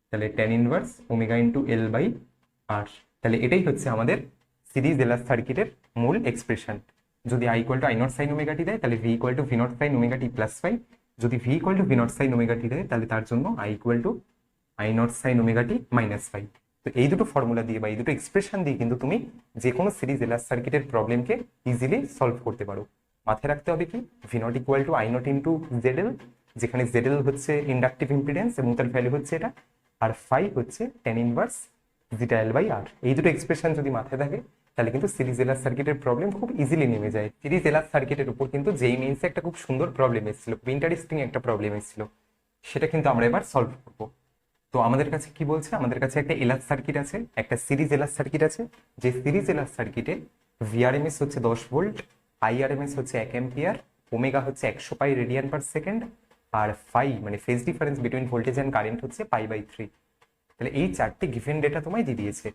তাহলে tan inverse omega into L by R. তাহলে এটাই হচ্ছে আমাদের সিরিজ এলার সার্কিটের মূল এক্সপ্রেশন। যদি I equal to I naught sine omega T দেয়, তাহলে V equal to V naught sine omega T plus phi. যদি V equal to V naught sine omega T দেয়, তাহলে তার জন্য I equal to I naught sine omega T minus phi. তো এই দুটো ফর্মুলা দিয়ে বা এই দুটো এক্সপ্রেশন দিয়ে কিন্তু তুমি যে কোনো সিরিজ এলার সার্কিটের প্রবলেমকে ইজিলি সলভ করতে পারো। মাথায় রাখতে হবে কি? V naught equal to I naught into ZL, যেখানে জেডএল হচ্ছে ইন্ডাকটিভ ইম্পিডেন্স এবং তার ভ্যালু হচ্ছে এটা, আর ফাই হচ্ছে tan inverse zeta L by আর। এই দুটো এক্সপ্রেশন যদি মাথায় থাকে, তাহলে কিন্তু সিরিজ এলার সার্কিটের প্রবলেম খুব ইজিলি নেমে যায়। সিরিজ এলার সার্কিটের উপর কিন্তু যেই মেইনসে একটা খুব সুন্দর প্রবলেম এসেছিল, খুব ইন্টারেস্টিং একটা প্রবলেম এসেছিল, সেটা কিন্তু আমরা এবার সলভ করবো। তো আমাদের কাছে কি বলছে? আমাদের কাছে একটা এলার সার্কিট আছে, একটা সিরিজ এলার সার্কিট আছে। যে সিরিজ এলার সার্কিটে ভিআরএমএস হচ্ছে 10 ভোল্ট, আইআরএমএস হচ্ছে 1 অ্যাম্পিয়ার, ওমেগা হচ্ছে 100 পাই রেডিয়ান পার সেকেন্ড, আর ফাই মানে phase difference between voltage and current হচ্ছে π/3। তাহলে এই চারটি গিভেন ডেটা তোমায় দিয়ে দিয়েছে।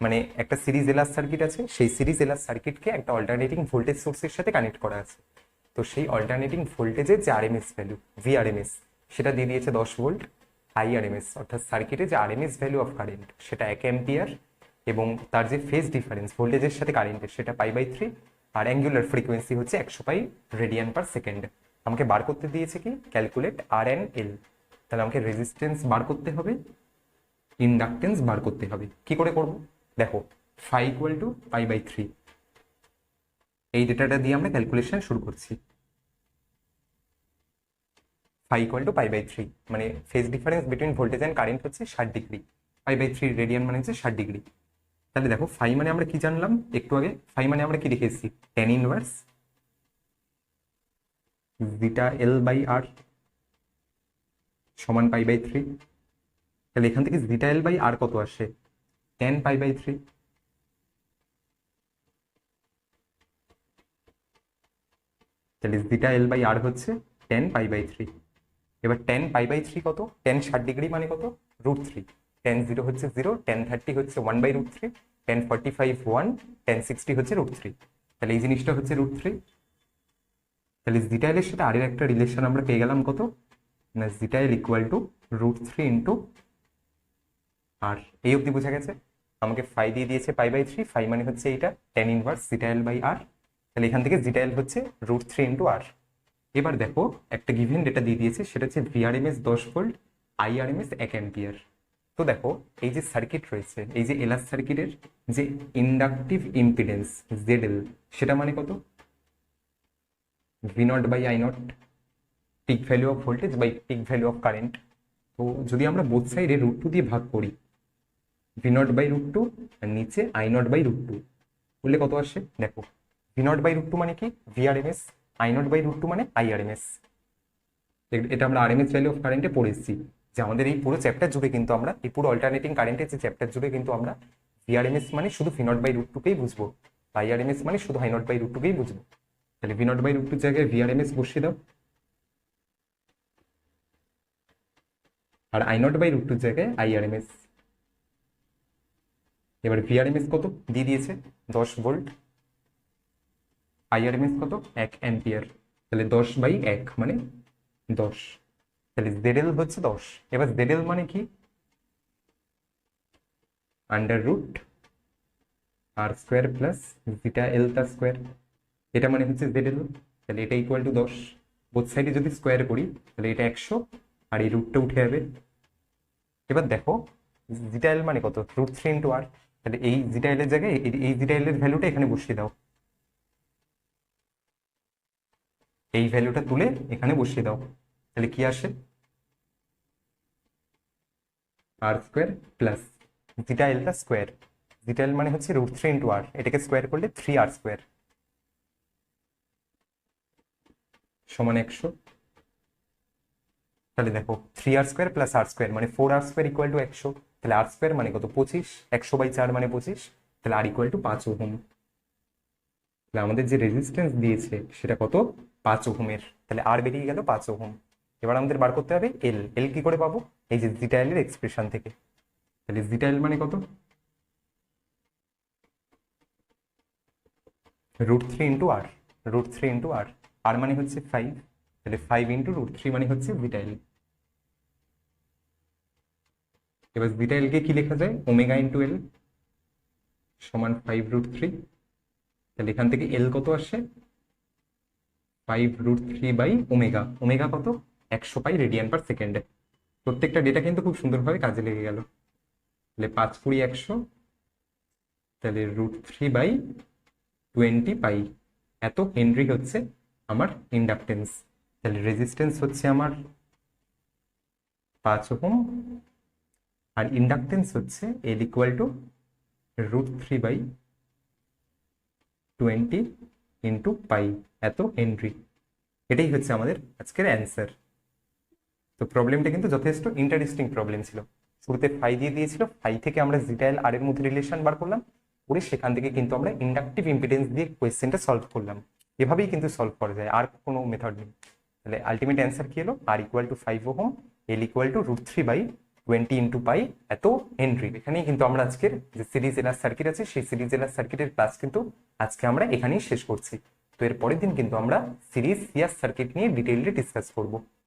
মানে একটা সিরিজ এলার সার্কিট আছে, সেই সিরিজ এলার সার্কিটকে একটা অল্টারনেটিং ভোল্টেজ সোর্সের সাথে কানেক্ট করা আছে। তো সেই অল্টারনেটিং ভোল্টেজের যে আরএমএস ভ্যালু ভিআরএমএস, সেটা দিয়ে দিয়েছে 10 ভোল্ট। আইআরএমএস অর্থাৎ সার্কিটে যে আরএমএস ভ্যালু অফ কারেন্ট, সেটা 1 অ্যাম্পিয়ার, এবং তার যে ফেজ ডিফারেন্স ভোল্টেজের সাথে কারেন্টের, সেটা π/3, আর অ্যাঙ্গুলার ফ্রিকোয়েন্সি হচ্ছে 100 পাই রেডিয়ান পার সেকেন্ড। আমাকে বার করতে দিয়েছে কি? ক্যালকুলেট আর এন এল। তাহলে আমাকে রেজিস্ট্যান্স বার করতে হবে, ইন্ডাকটেন্স বার করতে হবে। কি করে করব? দেখো, ফাই ইকুয়াল টু π/3, এই ডেটাটা দিয়ে আমরা ক্যালকুলেশন শুরু করছি। ফাই ইকুয়াল টু π/3, মানে phase difference between voltage and current হচ্ছে 60 ডিগ্রি, π/3 রেডিয়ান মানে হচ্ছে 60 ডিগ্রি। তাহলে দেখো, ফাই মানে আমরা কি জানলাম একটু আগে? ফাই মানে আমরা কি লিখে এসেছি? tan inverse zeta L by আর সমান π/3। তাহলে এখান থেকে জিটা এল বাই আর কত আসে? tan π/3। তাহলে জিটা এল বাই আর হচ্ছে tan π/3। এবার tan π/3 কত? tan 60 ডিগ্রি মানে কত? √3। tan 0 হচ্ছে 0, tan 30 হচ্ছে 1/√3, tan 45 1, tan 60 হচ্ছে √3। তাহলে এই জিনিসটা হচ্ছে √3। তাহলে জিটা এল এর সাথে আরের একটা রিলেশন আমরা পেয়ে গেলাম কত? না, জিটা এল ইকুয়াল টু √3 ইন্টু আর। এই অবধি বোঝা গেছে? আমাকে ফাই দিয়ে দিয়েছে π/3, ফাই মানে হচ্ছে এইটা tan inverse zeta L by R. তাহলে এখান থেকে জিটা এল হচ্ছে √3 ইন্টু আর। এবার দেখো, একটা গিভেন ডেটা দিয়ে দিয়েছে, সেটা হচ্ছে ভিআরএমএস 10 ভোল্ট, আইআরএমএস 1 অ্যাম্পিয়ার। তো দেখো, এই যে সার্কিট রয়েছে, এই যে এলার সার্কিটের যে ইন্ডাকটিভ ইম্পিডেন্স জেডএল, সেটা মানে কত? V naught by I naught, peak value of voltage by peak value of current. তো যদি আমরা বোথ সাইডে √2 দিয়ে ভাগ করি, ভি নট বাই √2 আর নিচে আই নট বাই √2 করলে কত আসে? দেখো, ভি নট বাই √2 মানে কি? ভিআরএমএস, আই নট বাই √2 মানে আইআরএমএস। এটা আমরা আরএমএস ভ্যালু অফ কারেন্টে পড়েছি, যে আমাদের এই পুরো চ্যাপ্টার জুড়ে কিন্তু আমরা, এই পুরো অল্টারনেটিং কারেন্টের যে চ্যাপ্টার জুড়ে কিন্তু আমরা ভিআরএমএস মানে শুধু ভি নট বাই √2 কেই বুঝবো, আইআরএমএস মানে শুধু আই নট বাই √2 কেই বুঝবো। তাহলে ভি নট বাই √2 জায়গায় ভিআরএমএস বসিয়ে দাও, আর আই নট বাই √2 জায়গায় আইআরএমএস। এবার ভিআরএমএস কত দিয়ে দিয়েছে? 10 ভোল্ট, আইআরএমএস কত? 1 অ্যাম্পিয়ার। তাহলে 10/1 মানে 10। তাহলে জেডএল হচ্ছে 10। এবার জেডএল মানে কি? √ আর স্কোয়ার প্লাস জিটা এল তার স্কোয়ার, এটা মানে হচ্ছে জেডএল। তাহলে এটা ইকুয়াল টু 10। বোথ সাইডে যদি স্কোয়ার করি, তাহলে এটা 100, আর এই রুটটা উঠে যাবে। এবার দেখো, জিটা এল মানে কত? √3 ইন্টু আর। তাহলে এই জিটা এল এর জায়গায় এই জিটা এল এর ভ্যালুটা এখানে বসিয়ে দাও। এই ভ্যালুটা তুলে এখানে বসিয়ে দাও, তাহলে কি আসে, আর স্কোয়ার প্লাস জিটা এলটা স্কোয়ার, জিটা এল মানে হচ্ছে √3 ইন্টু আর, এটাকে স্কোয়ার করলে 3r স্কোয়ার সমান 100। তাহলে দেখো 3r স্কোয়ার প্লাস আর স্কোয়ার মানে 4r স্কোয়ার ইকুয়াল টু 100, তাহলে আর স্কোয়ার মানে কত 25, 100/4 মানে 25, তাহলে আর ইকুয়াল টু 5 ওহম। তাহলে আমাদের যে রেজিস্ট্যান্স দিয়েছে সেটা কত, 5 ওহমের, তাহলে আর বেরিয়ে গেল 5 ওহম। এবার আমাদের বার করতে হবে এল, এল কি করে পাবো, এই যে জিটা এল এর এক্সপ্রেশন থেকে। তাহলে জিটা এল মানে কত, √3 ইন্টু আর, √3 ইন্টু আর, আর মানে হচ্ছে 5, তাহলে 5 ইন্টু √3 মানে হচ্ছে জিটা এল। এবার জিটা এল কে কি লেখা যায়, ওমেগা ইন্টু এল সমান 5√3, তাহলে এখান থেকে এল কত আসে, 5√3/ওমেগা, ওমেগা কত, 100 পাই রেডিয়ান পার সেকেন্ডে। প্রত্যেকটা ডেটা কিন্তু খুব সুন্দরভাবে কাজে লেগে গেল। তাহলে 5 × 10 = 100, তাহলে √3/20 পাই, এত হেনরি হচ্ছে আমার ইন্ডাকটেন্স। তাহলে রেজিস্ট্যান্স হচ্ছে আমার 5 ওহম, আর ইন্ডাকটেন্স হচ্ছে এল ইকুয়াল টু √3/20 ইন্টু পাই, এত হেনরি। এটাই হচ্ছে আমাদের আজকের অ্যান্সার। তো প্রবলেমটা কিন্তু যথেষ্ট ইন্টারেস্টিং প্রবলেম ছিল। শুরুতে ফাই দিয়ে দিয়েছিল, ফাই থেকে আমরা জিটা এল আর এর মধ্যে রিলেশন বার করলাম, করে সেখান থেকে কিন্তু আমরা ইন্ডাকটিভ ইম্পিডেন্স দিয়ে কোয়েশ্চেনটা সলভ করলাম। এভাবেই কিন্তু সলভ করা যায়, আর কোনো মেথড নেই। তাহলে আলটিমেট অ্যান্সার কি হলো, R equal to 5 ohm, L equal to √3/20 into pi, এত হেনরি। এখানেই কিন্তু আমরা আজকের যে সিরিজ এনার সার্কিট আছে সেই সিরিজ এনার সার্কিটের ক্লাস কিন্তু আজকে আমরা এখানেই শেষ করছি। তো এর পরের দিন কিন্তু আমরা সিরিজ সিয়ার সার্কিট নিয়ে ডিটেইলে ডিসকাস করব।